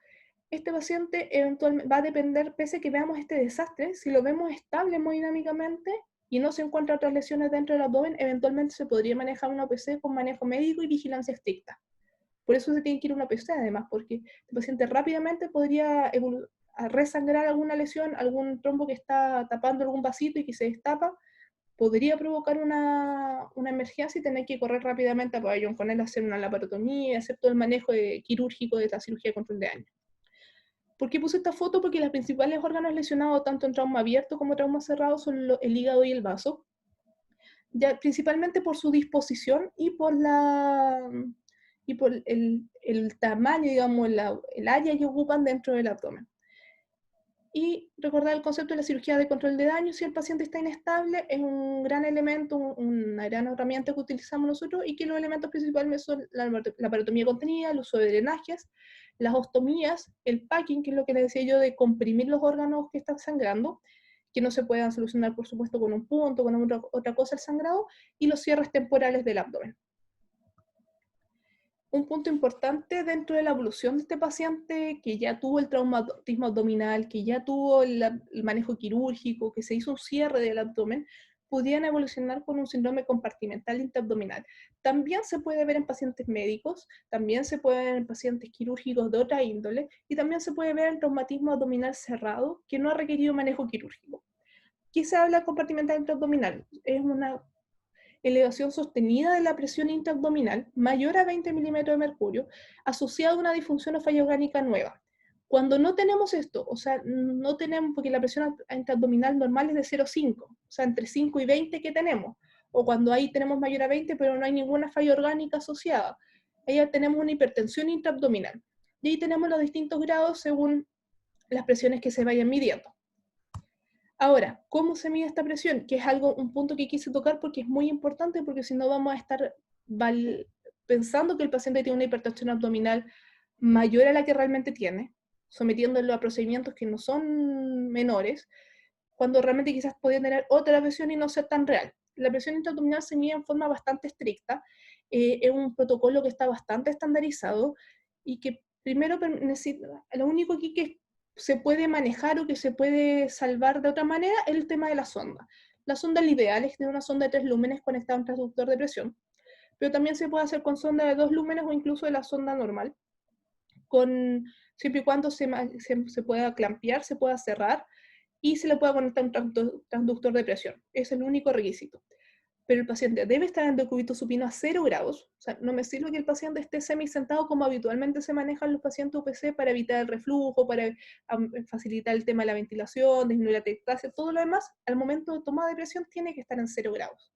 Este paciente eventualmente va a depender, pese a que veamos este desastre, si lo vemos estable hemodinámicamente y no se encuentran otras lesiones dentro del abdomen, eventualmente se podría manejar una OPC con manejo médico y vigilancia estricta. Por eso se tiene que ir a una OPC además, porque el paciente rápidamente podría resangrar alguna lesión, algún trombo que está tapando algún vasito y que se destapa, podría provocar una emergencia y tener que correr rápidamente a pabellón con él, hacer una laparotomía, hacer todo el manejo quirúrgico de la cirugía de control de daño. ¿Por qué puse esta foto? Porque los principales órganos lesionados, tanto en trauma abierto como trauma cerrado, son el hígado y el vaso, ya, principalmente por su disposición y por el tamaño, digamos, el área que ocupan dentro del abdomen. Y recordar el concepto de la cirugía de control de daño. Si el paciente está inestable, es un gran elemento, una gran herramienta que utilizamos nosotros, y que los elementos principales son la laparotomía contenida, el uso de drenajes, las ostomías, el packing, que es lo que les decía yo de comprimir los órganos que están sangrando, que no se puedan solucionar, por supuesto, con un punto, con otra cosa el sangrado, y los cierres temporales del abdomen. Un punto importante dentro de la evolución de este paciente que ya tuvo el traumatismo abdominal, que ya tuvo el manejo quirúrgico, que se hizo un cierre del abdomen, pudieran evolucionar con un síndrome compartimental interabdominal. También se puede ver en pacientes médicos, también se puede ver en pacientes quirúrgicos de otra índole, y también se puede ver en traumatismo abdominal cerrado que no ha requerido manejo quirúrgico. ¿Qué se habla de compartimental interabdominal? Es una elevación sostenida de la presión intraabdominal mayor a 20 milímetros de mercurio, asociada a una disfunción o falla orgánica nueva. Cuando no tenemos esto, o sea, no tenemos, porque la presión intraabdominal normal es de 0,5, o sea, entre 5 y 20 que tenemos, o cuando ahí tenemos mayor a 20, pero no hay ninguna falla orgánica asociada, ahí tenemos una hipertensión intraabdominal. Y ahí tenemos los distintos grados según las presiones que se vayan midiendo. Ahora, ¿cómo se mide esta presión? Que es un punto que quise tocar porque es muy importante, porque si no vamos a estar pensando que el paciente tiene una hipertensión abdominal mayor a la que realmente tiene, sometiéndolo a procedimientos que no son menores, cuando realmente quizás podría tener otra presión y no ser tan real. La presión intraabdominal se mide en forma bastante estricta, es un protocolo que está bastante estandarizado y que primero necesita, lo único aquí que se puede manejar o que se puede salvar de otra manera es el tema de la sonda. La sonda, el ideal es tener una sonda de 3 lúmenes conectada a un transductor de presión, pero también se puede hacer con sonda de 2 lúmenes o incluso de la sonda normal, siempre y cuando se pueda clampear, se pueda cerrar y se le pueda conectar un transductor de presión. Es el único requisito. Pero el paciente debe estar en decúbito supino a 0 grados. O sea, no me sirve que el paciente esté semisentado como habitualmente se manejan los pacientes UPC para evitar el reflujo, para facilitar el tema de la ventilación, disminuir la ectasia, todo lo demás. Al momento de toma de presión tiene que estar en 0 grados.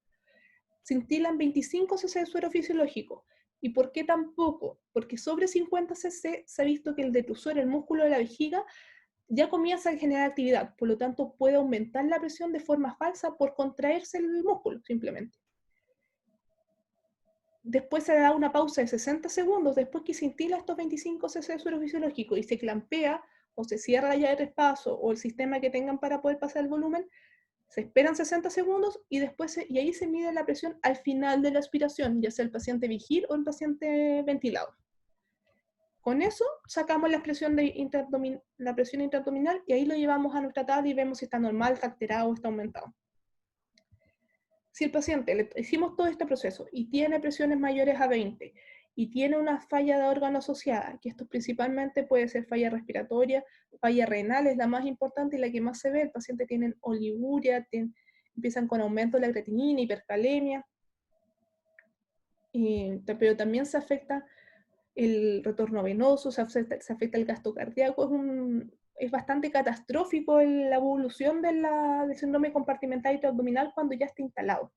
Cintilan 25 cc de suero fisiológico. ¿Y por qué tan poco? Porque sobre 50 cc se ha visto que el detrusor, el músculo de la vejiga, ya comienza a generar actividad, por lo tanto puede aumentar la presión de forma falsa por contraerse el músculo, simplemente. Después se da una pausa de 60 segundos, después que se intila estos 25 cc de suero fisiológico y se clampea o se cierra la llave de traspaso o el sistema que tengan para poder pasar el volumen, se esperan 60 segundos y después y ahí se mide la presión al final de la aspiración, ya sea el paciente vigil o el paciente ventilado. Con eso sacamos la presión intraabdominal y ahí lo llevamos a nuestra tabla y vemos si está normal, está alterado o está aumentado. Si el paciente, le hicimos todo este proceso y tiene presiones mayores a 20 y tiene una falla de órgano asociada, que esto principalmente puede ser falla respiratoria, falla renal es la más importante y la que más se ve, el paciente tiene oliguria, empiezan con aumento de la creatinina, hipercalemia, pero también se afecta el retorno venoso, se afecta el gasto cardíaco, es bastante catastrófico la evolución del síndrome compartimental intraabdominal cuando ya está instalado.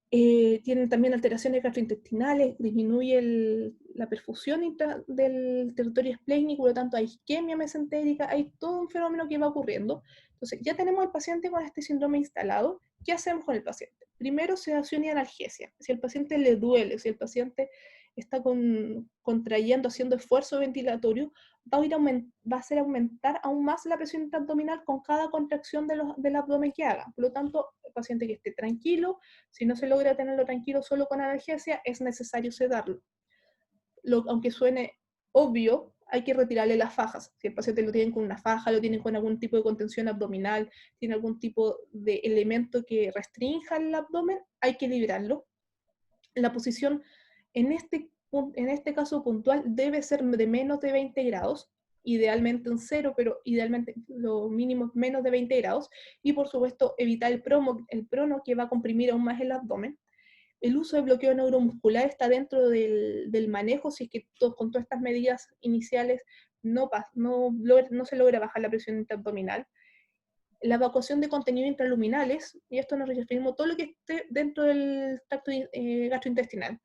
Tienen también alteraciones gastrointestinales, disminuye la perfusión del territorio esplénico, por lo tanto hay isquemia mesentérica, hay todo un fenómeno que va ocurriendo. Entonces ya tenemos al paciente con este síndrome instalado. ¿Qué hacemos con el paciente? Primero, sedación y analgesia. Si al paciente le duele, si el paciente está contrayendo, haciendo esfuerzo ventilatorio, va a hacer aumentar aún más la presión intraabdominal con cada contracción del abdomen que haga. Por lo tanto, el paciente que esté tranquilo, si no se logra tenerlo tranquilo solo con analgesia, es necesario sedarlo. Aunque suene obvio, hay que retirarle las fajas. Si el paciente lo tienen con una faja, lo tienen con algún tipo de contención abdominal, tiene algún tipo de elemento que restrinja el abdomen, hay que liberarlo. La posición en este caso puntual debe ser de menos de 20 grados, idealmente un 0, pero idealmente lo mínimo es menos de 20 grados, y por supuesto evitar el prono que va a comprimir aún más el abdomen. El uso de bloqueo neuromuscular está dentro del manejo, si es que con todas estas medidas iniciales no se logra bajar la presión intraabdominal. La evacuación de contenido intraluminales, y esto nos referimos a todo lo que esté dentro del tracto gastrointestinal,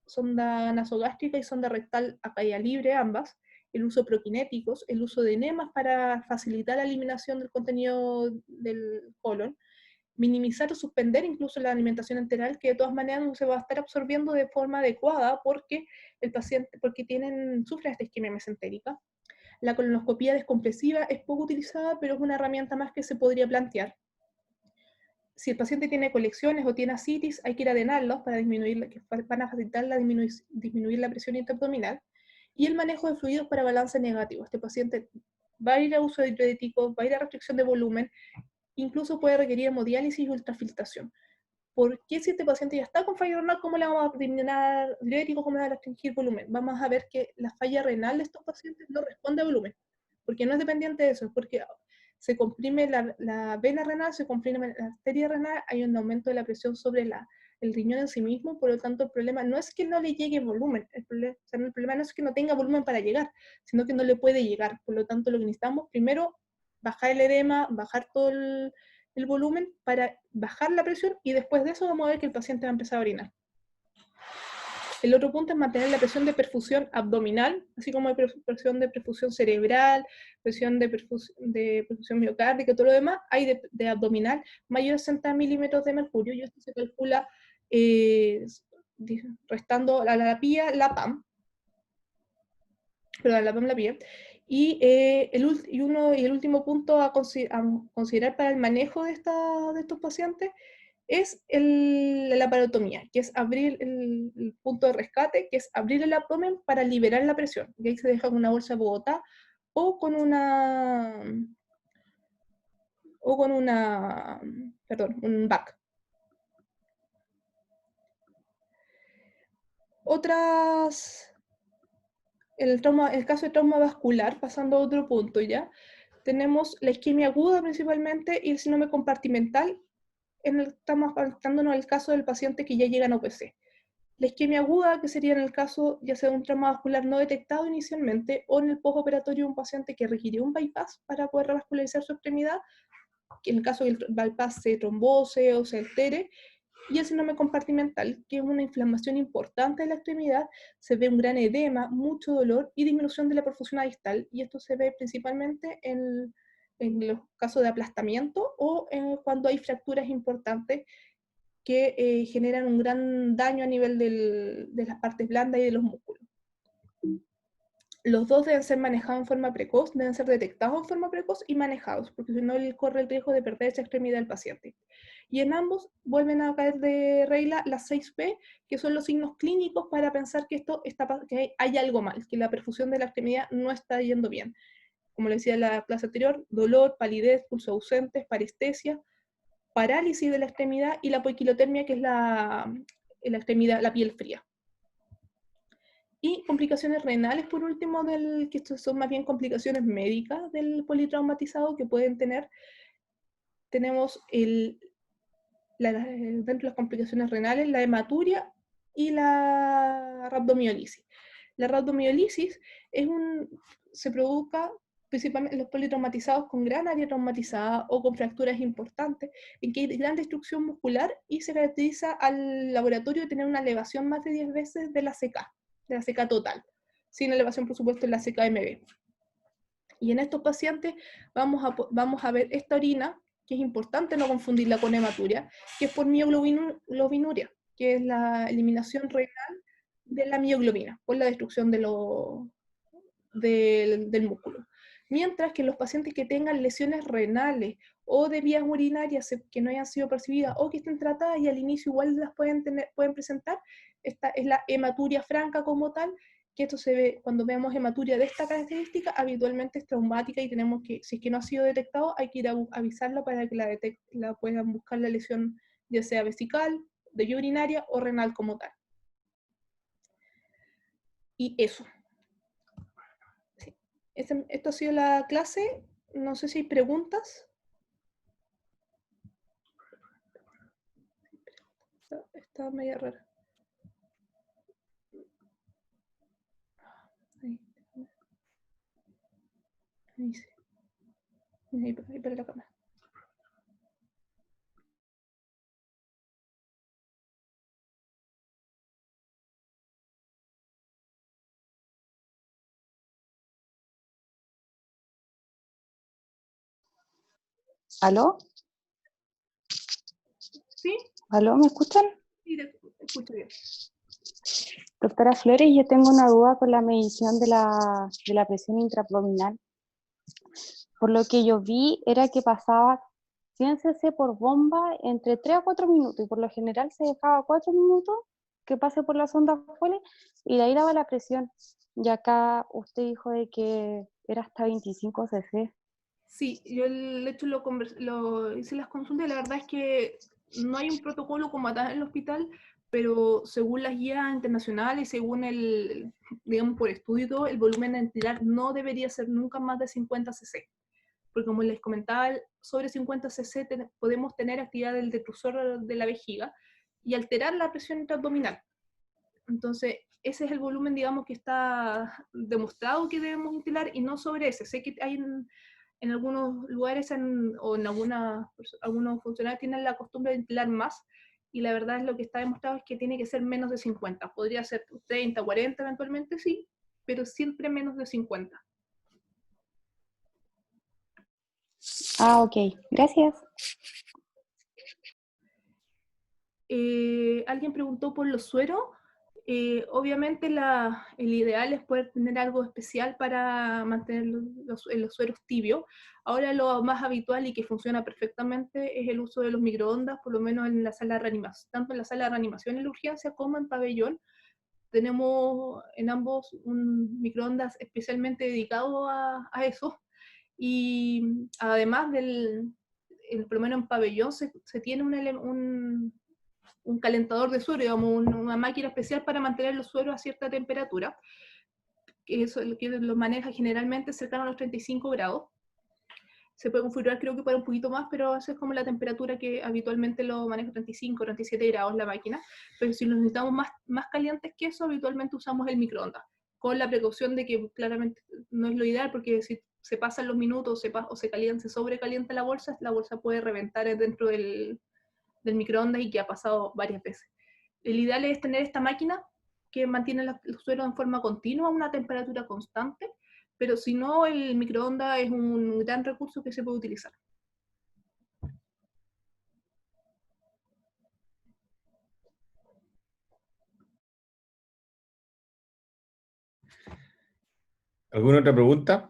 sonda nasogástrica y sonda rectal a caída libre ambas, el uso de prokinéticos, el uso de enemas para facilitar la eliminación del contenido del colon, minimizar o suspender incluso la alimentación enteral, que de todas maneras no se va a estar absorbiendo de forma adecuada porque el paciente, sufre esta isquemia mesentérica. La colonoscopía descompresiva es poco utilizada, pero es una herramienta más que se podría plantear. Si el paciente tiene colecciones o tiene ascitis, hay que ir a drenarlos para van a facilitar disminuir la presión intraabdominal. Y el manejo de fluidos para balance negativo. Este paciente va a ir a uso de diurético, va a ir a restricción de volumen, incluso puede requerir hemodiálisis y ultrafiltración. ¿Por qué si este paciente ya está con falla renal, cómo le vamos a eliminar diuréticos, cómo le vamos a restringir volumen? Vamos a ver que la falla renal de estos pacientes no responde a volumen, porque no es dependiente de eso, es porque se comprime la vena renal, se comprime la arteria renal, hay un aumento de la presión sobre el riñón en sí mismo, por lo tanto el problema no es que no le llegue volumen, el problema no es que no tenga volumen para llegar, sino que no le puede llegar, por lo tanto lo que necesitamos primero, bajar el edema, bajar todo el volumen para bajar la presión y después de eso vamos a ver que el paciente va a empezar a orinar. El otro punto es mantener la presión de perfusión abdominal, así como la presión de perfusión cerebral, presión de perfusión miocárdica, todo lo demás, hay de abdominal mayor a 60 milímetros de mercurio, y esto se calcula restando la PIA, la PAM, perdón, la PAM, la PIA. Y el último punto a considerar para el manejo de estos pacientes es la laparotomía, que es abrir el punto de rescate, que es abrir el abdomen para liberar la presión. Y ahí se deja con una bolsa de Bogotá o con un BAC. El caso de trauma vascular, pasando a otro punto ya, tenemos la isquemia aguda principalmente y el síndrome compartimental. Estamos adaptándonos al caso del paciente que ya llega en OPC. La isquemia aguda, que sería en el caso ya sea de un trauma vascular no detectado inicialmente o en el postoperatorio de un paciente que requirió un bypass para poder revascularizar su extremidad, que en el caso que el bypass se trombose o se altere, y el síndrome compartimental, que es una inflamación importante de la extremidad, se ve un gran edema, mucho dolor y disminución de la perfusión distal, y esto se ve principalmente en los casos de aplastamiento o cuando hay fracturas importantes que generan un gran daño a nivel de las partes blandas y de los músculos. Los dos deben ser manejados en forma precoz, deben ser detectados en forma precoz y manejados, porque si no, él corre el riesgo de perder esa extremidad del paciente. Y en ambos vuelven a caer de regla las 6P, que son los signos clínicos para pensar que, que hay algo mal, que la perfusión de la extremidad no está yendo bien. Como les decía en la clase anterior, dolor, palidez, pulso ausentes, parestesia, parálisis de la extremidad y la poiquilotermia, que es la extremidad, la piel fría. Y complicaciones renales, por último, que estos son más bien complicaciones médicas del politraumatizado que pueden tener. Tenemos dentro de las complicaciones renales la hematuria y la rhabdomiolisis. La rhabdomiolisis se provoca principalmente en los politraumatizados con gran área traumatizada o con fracturas importantes, en que hay gran destrucción muscular y se caracteriza al laboratorio de tener una elevación más de 10 veces de la CK total, sin elevación, por supuesto, en la CKMB. Y en estos pacientes vamos a ver esta orina, que es importante no confundirla con hematuria, que es por mioglobinuria, que es la eliminación renal de la mioglobina, por la destrucción del músculo. Mientras que los pacientes que tengan lesiones renales o de vías urinarias que no hayan sido percibidas o que estén tratadas y al inicio igual las pueden presentar, esta es la hematuria franca como tal, que esto se ve cuando vemos hematuria de esta característica, habitualmente es traumática y tenemos que, si es que no ha sido detectado, hay que ir a avisarla para que la puedan buscar la lesión, ya sea vesical, de vía urinaria o renal como tal. Y eso. Sí. Esto ha sido la clase. No sé si hay preguntas. Está media rara. Ahí sí. Ahí para la cámara. ¿Aló? ¿Sí? ¿Aló? ¿Me escuchan? Sí, te escucho bien. Doctora Flores, yo tengo una duda con la medición de la presión intraabdominal. Por lo que yo vi era que pasaba 100 cc por bomba entre 3 a 4 minutos y por lo general se dejaba 4 minutos que pase por la sonda Foley y de ahí daba la presión. Y acá usted dijo de que era hasta 25 cc. Sí, yo de hecho hice las consultas y la verdad es que no hay un protocolo como tal en el hospital, pero según las guías internacionales, según digamos por estudio y todo, el volumen ventricular no debería ser nunca más de 50 cc. Porque como les comentaba, sobre 50 cc podemos tener actividad del detrusor de la vejiga y alterar la presión intraabdominal. Entonces, ese es el volumen, digamos, que está demostrado que debemos ventilar y no sobre ese. Sé que hay en algunos lugares o en algunos funcionarios tienen la costumbre de ventilar más, y la verdad es lo que está demostrado es que tiene que ser menos de 50. Podría ser 30, 40 eventualmente, sí, pero siempre menos de 50. Ah, ok. Gracias. Alguien preguntó por los sueros. Obviamente el ideal es poder tener algo especial para mantener los sueros tibios. Ahora lo más habitual y que funciona perfectamente es el uso de los microondas, por lo menos en la sala de reanimación, tanto en la sala de reanimación en la urgencia como en pabellón. Tenemos en ambos un microondas especialmente dedicado a eso. Y además por lo menos en pabellón se tiene un calentador de suero, digamos, una máquina especial para mantener los sueros a cierta temperatura, que eso que lo maneja generalmente cercano a los 35 grados. Se puede configurar creo que para un poquito más, pero esa es como la temperatura que habitualmente lo maneja, 35, 37 grados la máquina. Pero si lo necesitamos más calientes que eso, habitualmente usamos el microondas, con la precaución de que claramente no es lo ideal, porque si se pasan los minutos o se sobrecalienta la bolsa puede reventar dentro del microondas y que ha pasado varias veces. El ideal es tener esta máquina que mantiene los sueros en forma continua a una temperatura constante, pero si no, el microondas es un gran recurso que se puede utilizar. ¿Alguna otra pregunta?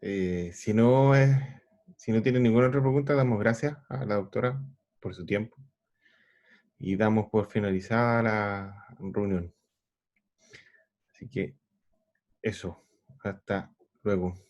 Si no tiene ninguna otra pregunta, damos gracias a la doctora por su tiempo y damos por finalizada la reunión. Así que eso, hasta luego.